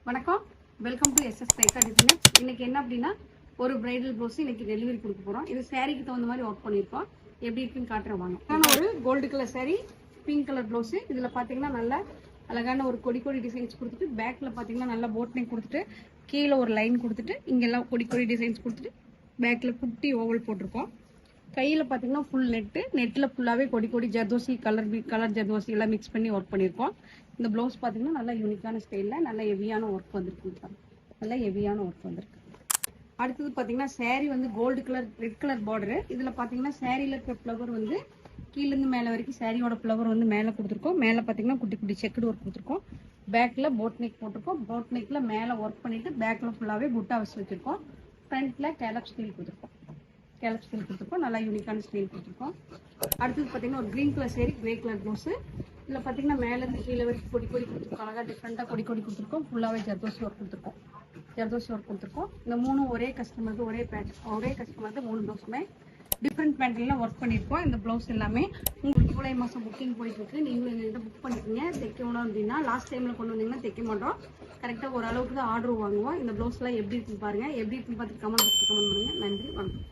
வணக்கம், welcome to SS Thaika designers. இன்னைக்கு என்ன அப்படின்னா ஒரு பிரைடல் ப்ளவுஸ் இன்னைக்கு டெலிவரி கொடுக்க போறோம். இது சாரீக்கு தகுந்த மாதிரி ஒர்க் பண்ணியிருக்கோம். எப்படி இருக்குன்னு காட்டுறேன் வாங்க. ஒரு gold colour sari, pink colour blouse. இதுல பாத்தீங்கன்னா நல்ல அழகான ஒரு கொடி கொடி டிசைன்ஸ் கொடுத்துட்டு, பேக்ல பாத்தீங்கன்னா நல்லா போட் நெக் கொடுத்துட்டு, கீழே ஒரு லைன் கொடுத்துட்டு, இங்கெல்லாம் கொடி கொடி டிசைன்ஸ் கொடுத்துட்டு, பேக்ல குட்டி ஓவல் போட்டிருக்கோம். கையில பாத்தீங்கன்னா ஃபுல் நெட்ல ஃபுல்லாவே கொடி கொடி ஜர்தோசி கலர் ஜர்தோசி எல்லாம் மிக்ஸ் பண்ணி ஒர்க் பண்ணியிருக்கோம். இந்த ப்ளவுஸ் பாத்தீங்கன்னா நல்லா யூனிக்கான ஸ்டைல்ல நல்ல ஹெவியான ஒர்க் வந்திருக்கு. நல்லா ஹெவியான ஒர்க் வந்திருக்கு. அடுத்தது பாத்தீங்கன்னா சாரீ வந்து gold colour red colour border. இதுல பாத்தீங்கன்னா சாரீல இருக்க ஃப்ளவர் வந்து கீழ இருந்து மேல வரைக்கும் சாரியோட ஃப்ளவர் வந்து மேல கொடுத்துருக்கோம். மேல பாத்தீங்கன்னா குட்டி குட்டி செக்குடு ஒர்க் கொடுத்துருக்கோம். பேக்ல போட் நெக் போட்டிருக்கோம். போட் நெக்ல மேல ஒர்க் பண்ணிட்டு பேக்ல ஃபுல்லாவே புட்டா வச்சு வச்சிருக்கோம். ஃப்ரண்ட்ல கேலப் ஸ்டீல் கொடுத்துருக்கோம். நல்லா யூனிக்கான ஸ்டைல் கொடுத்துருக்கோம். அடுத்தது பாத்தீங்கன்னா ஒரு green colour sorry, grey colour blouse. இதுல பாத்தீங்கன்னா மேல இருந்து கீழே வரைக்கும் கொடி கொடி கொடுத்துருக்கோம். அழகா டிஃப்ரெண்டா கொடி கொடி கொடுத்துருக்கோம். ஃபுல்லாவே ஜர்தோசி ஒர்க் கொடுத்துருக்கோம். இந்த மூணும் ஒரே கஸ்டமருக்கு ஒரே கஸ்டமருக்கு 3 ப்ளவுஸுமே டிஃப்ரெண்ட் பேட்டர்ல ஒர்க் பண்ணியிருக்கோம். இந்த ப்ளவுஸ் எல்லாமே உங்களுக்கு ஜூலை மாசம் புக்கிங் போயிட்டு இருக்கு. நீங்களும் எங்கள்கிட்ட புக் பண்ணிக்கோங்க. தைக்கணும் அப்படின்னா லாஸ்ட் டைம்ல கொண்டு வந்தீங்கன்னா தைக்க மாட்டோம். கரெக்டா ஒரு அளவுக்கு தான் ஆர்டர் வாங்குவோம். இந்த ப்ளவுஸ் எல்லாம் எப்படி இருக்குன்னு பாருங்க. எப்படி இருக்குன்னு பார்த்து கமெண்ட் பண்ணுங்க. நன்றி, வணக்கம்.